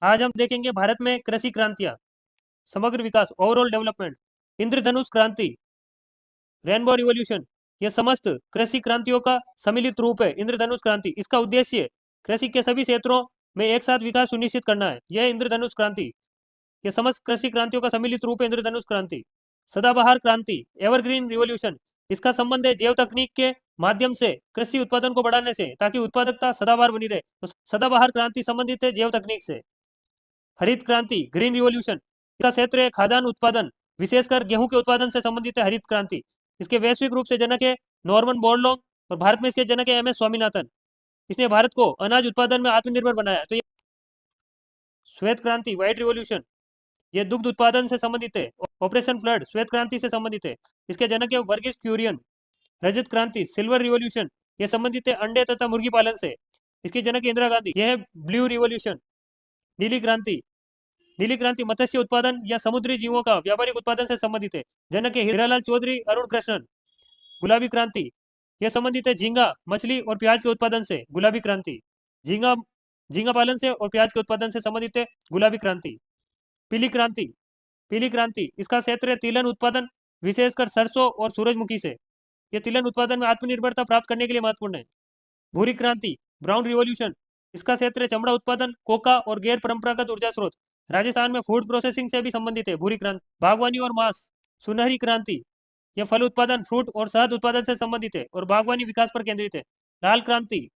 आज हम देखेंगे भारत में कृषि क्रांतियां, समग्र विकास, ओवरऑल डेवलपमेंट, इंद्रधनुष क्रांति, रेनबो रिवॉल्यूशन। ये समस्त कृषि क्रांतियों का सम्मिलित रूप है इंद्रधनुष क्रांति। इसका उद्देश्य कृषि के सभी क्षेत्रों में एक साथ विकास सुनिश्चित करना है। यह इंद्रधनुष क्रांति, ये समस्त कृषि क्रांतियों का सम्मिलित रूप है इंद्रधनुष क्रांति। सदाबहार क्रांति, एवरग्रीन रिवॉल्यूशन, इसका संबंध है जैव तकनीक के माध्यम से कृषि उत्पादन को बढ़ाने से, ताकि उत्पादकता सदाबहार बनी रहे। तो सदाबहार क्रांति संबंधित है जैव तकनीक से। हरित क्रांति, ग्रीन रिवॉल्यूशन, इसका क्षेत्र है खाद्यान्न उत्पादन, विशेषकर गेहूं के उत्पादन से संबंधित है हरित क्रांति। इसके वैश्विक रूप से जनक है नॉर्मन बोरलॉग और भारत में इसके जनक है एम एस स्वामीनाथन। इसने भारत को अनाज उत्पादन में आत्मनिर्भर बनाया। तो ये श्वेत क्रांति, व्हाइट रिवॉल्यूशन, ये दुग्ध उत्पादन से संबंधित है। ऑपरेशन फ्लड श्वेत क्रांति से संबंधित है। इसके जनक है वर्गीस क्यूरियन। रजत क्रांति, सिल्वर रिवॉल्यूशन, ये संबंधित है अंडे तथा मुर्गी पालन से। इसके जनक है इंदिरा गांधी। यह है ब्लू रिवॉल्यूशन। नीली क्रांति, नीली क्रांति मत्स्य उत्पादन या समुद्री जीवों का व्यापारिक उत्पादन से संबंधित है। जनक है हीरालाल चौधरी, अरुण कृष्णन। गुलाबी क्रांति, यह संबंधित है झींगा, मछली और प्याज के उत्पादन से। गुलाबी क्रांति, झींगा झींगा पालन से और प्याज के उत्पादन से संबंधित है गुलाबी क्रांति। पीली क्रांति, पीली क्रांति, इसका क्षेत्र है तिलहन उत्पादन, विशेषकर सरसों और सूरजमुखी से। यह तिलहन उत्पादन में आत्मनिर्भरता प्राप्त करने के लिए महत्वपूर्ण है। भूरी क्रांति, ब्राउन रिवॉल्यूशन, इसका क्षेत्र है चमड़ा उत्पादन, कोका और गैर परंपरागत ऊर्जा स्रोत। राजस्थान में फूड प्रोसेसिंग से भी संबंधित है भूरी क्रांति। बागवानी और मांस, सुनहरी क्रांति, यह फल उत्पादन, फ्रूट और शहद उत्पादन से संबंधित है और बागवानी विकास पर केंद्रित है। लाल क्रांति,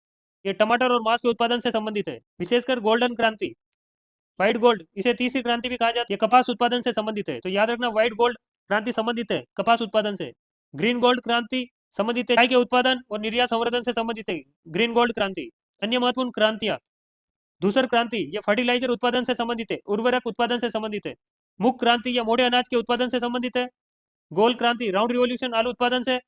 यह टमाटर और मांस के उत्पादन से संबंधित है, विशेषकर गोल्डन क्रांति। व्हाइट गोल्ड, इसे तीसरी क्रांति भी कहा जाता है, यह कपास उत्पादन से संबंधित है। तो याद रखना, व्हाइट गोल्ड क्रांति संबंधित है कपास उत्पादन से। ग्रीन गोल्ड क्रांति संबंधित है चाय के उत्पादन और निर्यात संवर्धन से संबंधित है ग्रीन गोल्ड क्रांति। अन्य महत्वपूर्ण क्रांतियां, धूसर क्रांति, यह फर्टिलाइजर उत्पादन से संबंधित है, उर्वरक उत्पादन से संबंधित है। मुख क्रांति, यह मोटे अनाज के उत्पादन से संबंधित है। गोल क्रांति, राउंड रिवॉल्यूशन, आलू उत्पादन से।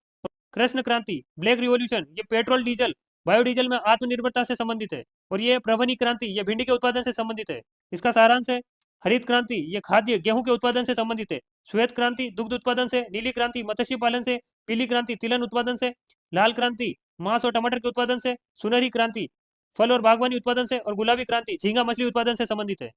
कृष्ण क्रांति, ब्लैक रिवॉल्यूशन, ये पेट्रोल डीजल बायोडीजल में आत्मनिर्भरता से संबंधित है। और ये प्रवनी क्रांति, ये भिंडी के उत्पादन से संबंधित है। इसका सारांश है हरित क्रांति, ये खाद्य गेहूं के उत्पादन से संबंधित है। श्वेत क्रांति दुग्ध उत्पादन से। नीली क्रांति मत्स्य पालन से। पीली क्रांति तिलहन उत्पादन से। लाल क्रांति मांस और टमाटर के उत्पादन से। सुनहरी क्रांति फल और बागवानी उत्पादन से। और गुलाबी क्रांति झींगा मछली उत्पादन से संबंधित है।